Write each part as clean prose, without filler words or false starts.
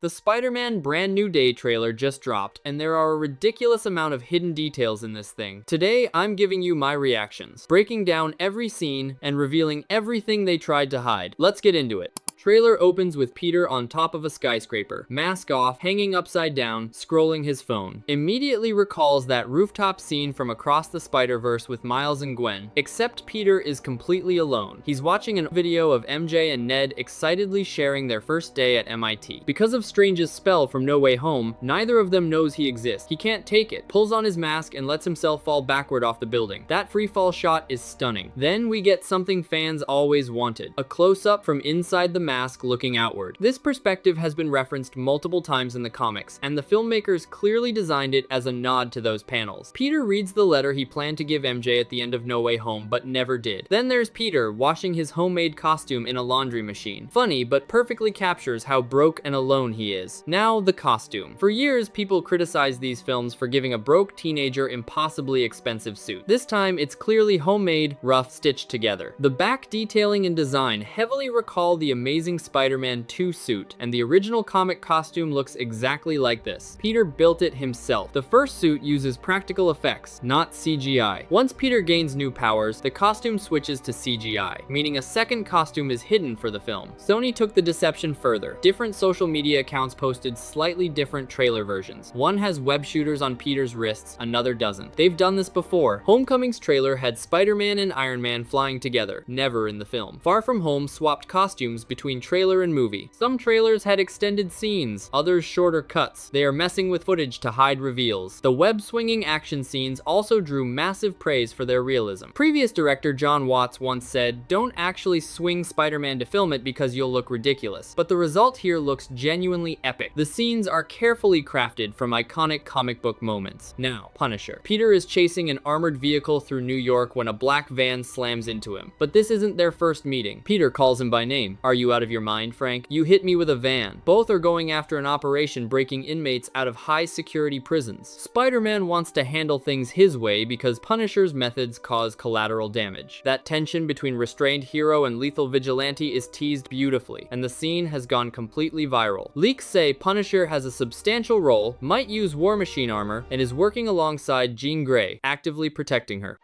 The Spider-Man Brand New Day trailer just dropped, and there are a ridiculous amount of hidden details in this thing. Today, I'm giving you my reactions, breaking down every scene and revealing everything they tried to hide. Let's get into it. Trailer opens with Peter on top of a skyscraper, mask off, hanging upside down, scrolling his phone. Immediately recalls that rooftop scene from Across the Spider-Verse with Miles and Gwen, except Peter is completely alone. He's watching a video of MJ and Ned excitedly sharing their first day at MIT. Because of Strange's spell from No Way Home, neither of them knows he exists. He can't take it, pulls on his mask and lets himself fall backward off the building. That free fall shot is stunning. Then we get something fans always wanted, a close-up from inside the mask looking outward. This perspective has been referenced multiple times in the comics, and the filmmakers clearly designed it as a nod to those panels. Peter reads the letter he planned to give MJ at the end of No Way Home, but never did. Then there's Peter washing his homemade costume in a laundry machine. Funny, but perfectly captures how broke and alone he is. Now, the costume. For years, people criticized these films for giving a broke teenager impossibly expensive suit. This time, it's clearly homemade, rough, stitched together. The back detailing and design heavily recall the Amazing Spider-Man 2 suit, and the original comic costume looks exactly like this. Peter built it himself. The first suit uses practical effects, not CGI. Once Peter gains new powers, the costume switches to CGI, meaning a second costume is hidden for the film. Sony took the deception further. Different social media accounts posted slightly different trailer versions. One has web shooters on Peter's wrists, another doesn't. They've done this before. Homecoming's trailer had Spider-Man and Iron Man flying together, never in the film. Far From Home swapped costumes between trailer and movie. Some trailers had extended scenes, others shorter cuts. They are messing with footage to hide reveals. The web-swinging action scenes also drew massive praise for their realism. Previous director John Watts once said, "Don't actually swing Spider-Man to film it because you'll look ridiculous." But the result here looks genuinely epic. The scenes are carefully crafted from iconic comic book moments. Now, Punisher. Peter is chasing an armored vehicle through New York when a black van slams into him. But this isn't their first meeting. Peter calls him by name. "Are you out of your mind, Frank? You hit me with a van." Both are going after an operation breaking inmates out of high security prisons. Spider-Man wants to handle things his way because Punisher's methods cause collateral damage. That tension between restrained hero and lethal vigilante is teased beautifully, and the scene has gone completely viral. Leaks say Punisher has a substantial role, might use War Machine armor, and is working alongside Jean Grey, actively protecting her.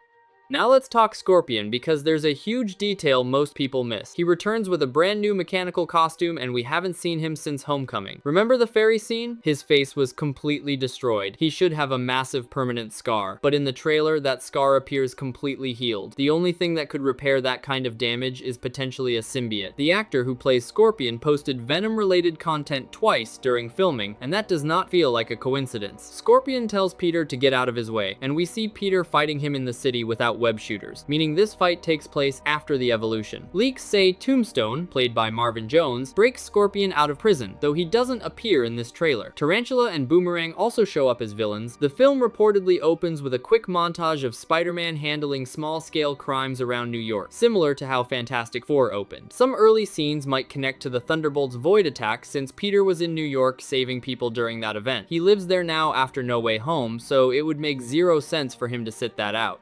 Now let's talk Scorpion, because there's a huge detail most people miss. He returns with a brand new mechanical costume, and we haven't seen him since Homecoming. Remember the ferry scene? His face was completely destroyed. He should have a massive permanent scar, but in the trailer, that scar appears completely healed. The only thing that could repair that kind of damage is potentially a symbiote. The actor who plays Scorpion posted Venom-related content twice during filming, and that does not feel like a coincidence. Scorpion tells Peter to get out of his way, and we see Peter fighting him in the city without web shooters, meaning this fight takes place after the evolution. Leaks say Tombstone, played by Marvin Jones, breaks Scorpion out of prison, though he doesn't appear in this trailer. Tarantula and Boomerang also show up as villains. The film reportedly opens with a quick montage of Spider-Man handling small-scale crimes around New York, similar to how Fantastic Four opened. Some early scenes might connect to the Thunderbolt's Void attack, since Peter was in New York saving people during that event. He lives there now after No Way Home, so it would make zero sense for him to sit that out.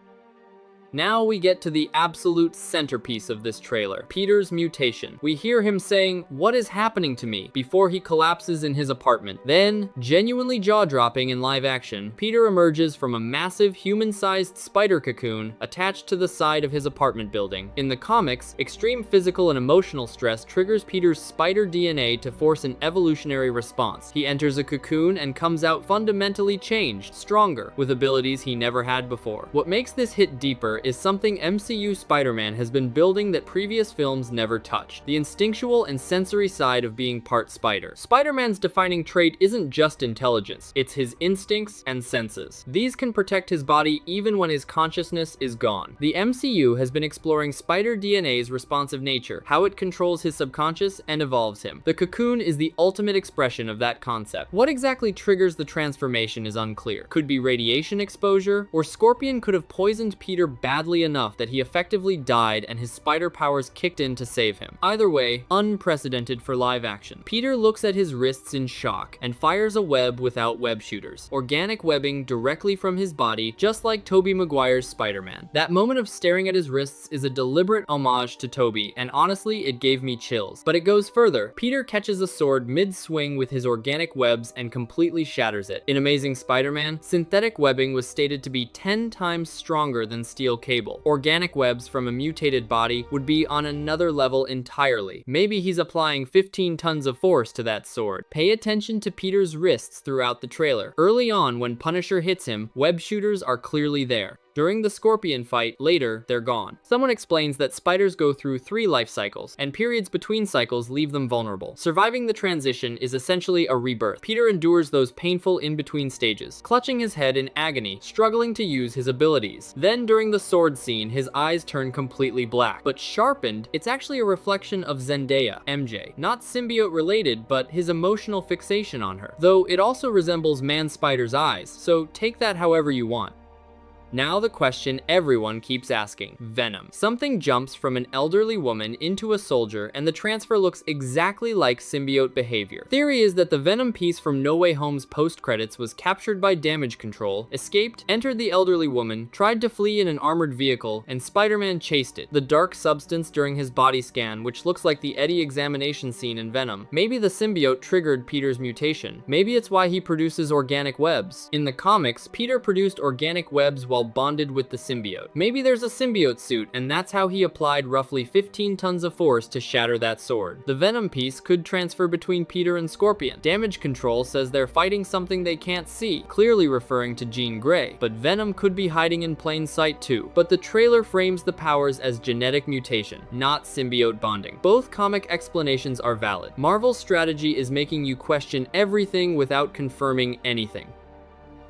Now we get to the absolute centerpiece of this trailer, Peter's mutation. We hear him saying, "What is happening to me?" before he collapses in his apartment. Then, genuinely jaw-dropping in live action, Peter emerges from a massive human-sized spider cocoon attached to the side of his apartment building. In the comics, extreme physical and emotional stress triggers Peter's spider DNA to force an evolutionary response. He enters a cocoon and comes out fundamentally changed, stronger, with abilities he never had before. What makes this hit deeper is something MCU Spider-Man has been building that previous films never touched: the instinctual and sensory side of being part spider. Spider-Man's defining trait isn't just intelligence, it's his instincts and senses. These can protect his body even when his consciousness is gone. The MCU has been exploring spider DNA's responsive nature, how it controls his subconscious and evolves him. The cocoon is the ultimate expression of that concept. What exactly triggers the transformation is unclear. Could be radiation exposure, or Scorpion could have poisoned Peter badly enough that he effectively died and his spider powers kicked in to save him. Either way, unprecedented for live action. Peter looks at his wrists in shock and fires a web without web shooters. Organic webbing directly from his body, just like Tobey Maguire's Spider-Man. That moment of staring at his wrists is a deliberate homage to Tobey, and honestly, it gave me chills. But it goes further. Peter catches a sword mid-swing with his organic webs and completely shatters it. In Amazing Spider-Man, synthetic webbing was stated to be 10 times stronger than steel cable. Organic webs from a mutated body would be on another level entirely. Maybe he's applying 15 tons of force to that sword. Pay attention to Peter's wrists throughout the trailer. Early on, when Punisher hits him, web shooters are clearly there. During the Scorpion fight, later, they're gone. Someone explains that spiders go through 3 life cycles, and periods between cycles leave them vulnerable. Surviving the transition is essentially a rebirth. Peter endures those painful in-between stages, clutching his head in agony, struggling to use his abilities. Then, during the sword scene, his eyes turn completely black. But sharpened, it's actually a reflection of Zendaya, MJ. Not symbiote related, but his emotional fixation on her. Though it also resembles Man-Spider's eyes, so take that however you want. Now the question everyone keeps asking. Venom. Something jumps from an elderly woman into a soldier and the transfer looks exactly like symbiote behavior. Theory is that the Venom piece from No Way Home's post-credits was captured by damage control, escaped, entered the elderly woman, tried to flee in an armored vehicle, and Spider-Man chased it. The dark substance during his body scan, which looks like the Eddie examination scene in Venom. Maybe the symbiote triggered Peter's mutation. Maybe it's why he produces organic webs. In the comics, Peter produced organic webs while bonded with the symbiote. Maybe there's a symbiote suit, and that's how he applied roughly 15 tons of force to shatter that sword. The Venom piece could transfer between Peter and Scorpion. Damage control says they're fighting something they can't see, clearly referring to Jean Grey, but Venom could be hiding in plain sight too. But the trailer frames the powers as genetic mutation, not symbiote bonding. Both comic explanations are valid. Marvel's strategy is making you question everything without confirming anything.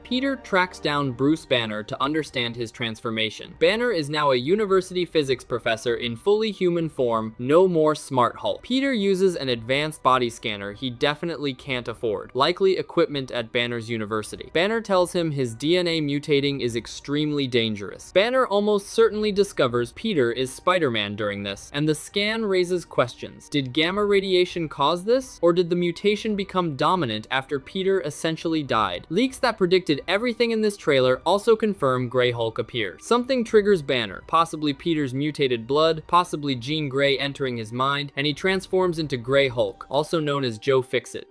Peter tracks down Bruce Banner to understand his transformation. Banner is now a university physics professor in fully human form, no more Smart Hulk. Peter uses an advanced body scanner he definitely can't afford, likely equipment at Banner's university. Banner tells him his DNA mutating is extremely dangerous. Banner almost certainly discovers Peter is Spider-Man during this, and the scan raises questions. Did gamma radiation cause this, or did the mutation become dominant after Peter essentially died? Leaks that predicted everything in this trailer also confirm Grey Hulk appears. Something triggers Banner, possibly Peter's mutated blood, possibly Jean Grey entering his mind, and he transforms into Grey Hulk, also known as Joe Fixit.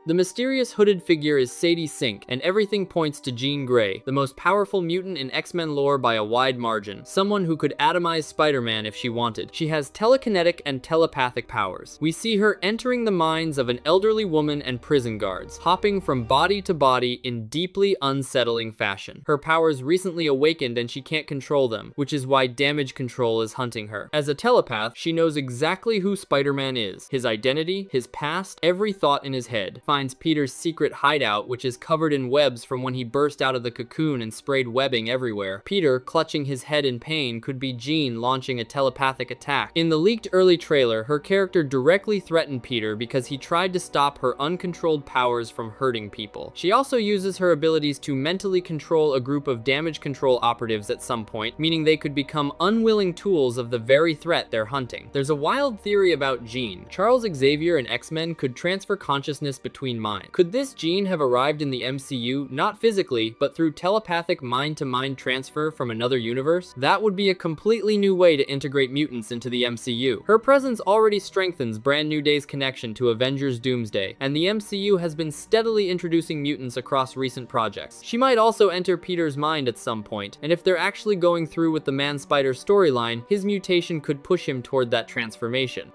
The mysterious hooded figure is Sadie Sink, and everything points to Jean Grey, the most powerful mutant in X-Men lore by a wide margin, someone who could atomize Spider-Man if she wanted. She has telekinetic and telepathic powers. We see her entering the minds of an elderly woman and prison guards, hopping from body to body in deeply unsettling fashion. Her powers recently awakened and she can't control them, which is why damage control is hunting her. As a telepath, she knows exactly who Spider-Man is, his identity, his past, every thought in his head. Finds Peter's secret hideout, which is covered in webs from when he burst out of the cocoon and sprayed webbing everywhere. Peter, clutching his head in pain, could be Jean launching a telepathic attack. In the leaked early trailer, her character directly threatened Peter because he tried to stop her uncontrolled powers from hurting people. She also uses her abilities to mentally control a group of damage control operatives at some point, meaning they could become unwilling tools of the very threat they're hunting. There's a wild theory about Jean. Charles Xavier and X-Men could transfer consciousness between minds. Could this Jean have arrived in the MCU, not physically, but through telepathic mind-to-mind transfer from another universe? That would be a completely new way to integrate mutants into the MCU. Her presence already strengthens Brand New Day's connection to Avengers Doomsday, and the MCU has been steadily introducing mutants across recent projects. She might also enter Peter's mind at some point, and if they're actually going through with the Man-Spider storyline, his mutation could push him toward that transformation.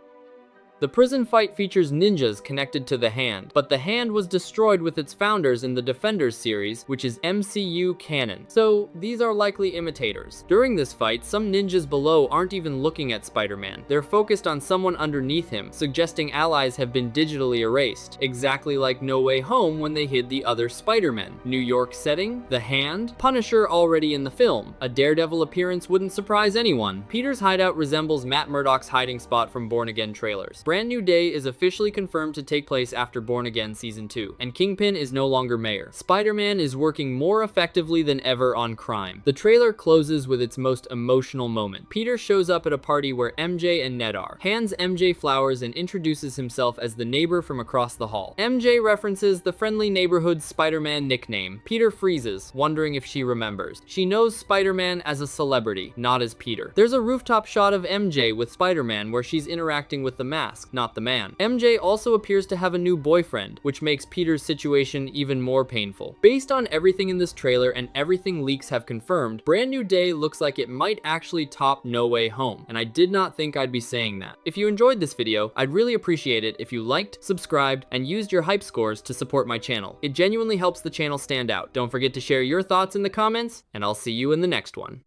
The prison fight features ninjas connected to the Hand, but the Hand was destroyed with its founders in the Defenders series, which is MCU canon. So these are likely imitators. During this fight, some ninjas below aren't even looking at Spider-Man. They're focused on someone underneath him, suggesting allies have been digitally erased, exactly like No Way Home when they hid the other Spider-Men. New York setting, the Hand, Punisher already in the film. A Daredevil appearance wouldn't surprise anyone. Peter's hideout resembles Matt Murdock's hiding spot from Born Again trailers. Brand New Day is officially confirmed to take place after Born Again Season 2, and Kingpin is no longer mayor. Spider-Man is working more effectively than ever on crime. The trailer closes with its most emotional moment. Peter shows up at a party where MJ and Ned are, hands MJ flowers and introduces himself as the neighbor from across the hall. MJ references the friendly neighborhood Spider-Man nickname. Peter freezes, wondering if she remembers. She knows Spider-Man as a celebrity, not as Peter. There's a rooftop shot of MJ with Spider-Man where she's interacting with the mask, not the man. MJ also appears to have a new boyfriend, which makes Peter's situation even more painful. Based on everything in this trailer and everything leaks have confirmed, Brand New Day looks like it might actually top No Way Home, and I did not think I'd be saying that. If you enjoyed this video, I'd really appreciate it if you liked, subscribed, and used your hype scores to support my channel. It genuinely helps the channel stand out. Don't forget to share your thoughts in the comments, and I'll see you in the next one.